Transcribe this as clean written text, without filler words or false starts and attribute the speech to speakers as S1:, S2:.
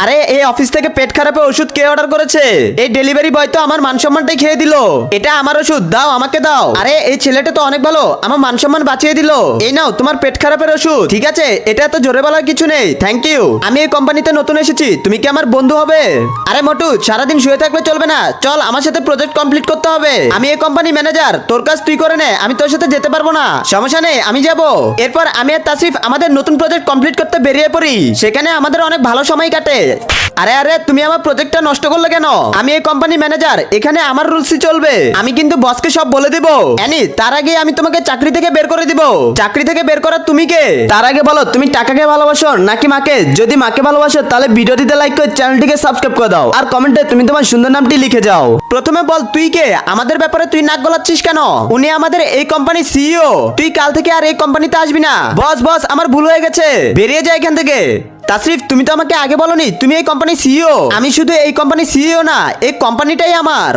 S1: আরে এই অফিস থেকে পেট খারাপের ওষুধ কে অর্ডার করেছে? এই ডেলিভারি বয় তো আমার মান সম্মানটাই খেয়ে দিল। এটা আমার ওষুধ, দাও আমাকে দাও। আরে এই ছেলেটা তো অনেক ভালো, আমার মান সম্মান বাঁচিয়ে দিল। এই নাও তোমার পেট খারাপের ওষুধ। ঠিক আছে, এটা এত জোরে বলার কিছু নেই, থ্যাংক ইউ। আমি এই কোম্পানিতে নতুন এসেছি, তুমি কি আমার বন্ধু হবে? আরে মোটু, সারাদিন শুয়ে থাকলে চলবে না, চল আমার সাথে প্রজেক্ট কমপ্লিট করতে হবে। আমি এই কোম্পানি ম্যানেজার, তোর কাজ তুই করে নে, আমি তোর সাথে যেতে পারবো না। সমস্যা নেই, আমি যাব। এরপর আমি আর তাসরিফ আমাদের নতুন প্রজেক্ট কমপ্লিট করতে বেরিয়ে পড়ি। সেখানে আমাদের অনেক ভালো সময় কাটে। আরে আরে, তুমি আমার প্রজেক্টটা নষ্ট করলে কেন? আমি এই কোম্পানি ম্যানেজার, এখানে আমার রুলসই চলবে। আমি কিন্তু বসকে সব বলে দিব। অ্যানি, তার আগে আমি তোমাকে চাকরি থেকে বের করে দিব। চাকরি থেকে বের করার তুমি কে? তার আগে বলো, তুমি টাকাকে ভালোবাসো নাকি মাকে? যদি মাকে ভালোবাসো তাহলে ভিডিওটিতে লাইক করে চ্যানেলটিকে সাবস্ক্রাইব করে দাও, আর কমেন্টে তুমি তোমার সুন্দর নামটি লিখে যাও। প্রথমে বল, তুই কে? আমাদের ব্যাপারে তুই নাক গলাচ্ছিস কেন? উনি আমাদের এই কোম্পানির সিইও। তুই কাল থেকে আর এই কোম্পানিতে আসবি না। বস বস, আমার ভুল হয়ে গেছে, বেরিয়ে যা এখান থেকে। তাসরিফ, তুমি তো আমাকে আগে বলনি তুমি এই কোম্পানির সিইও। আমি শুধু এই কোম্পানির সিইও না, এই কোম্পানিটাই আমার।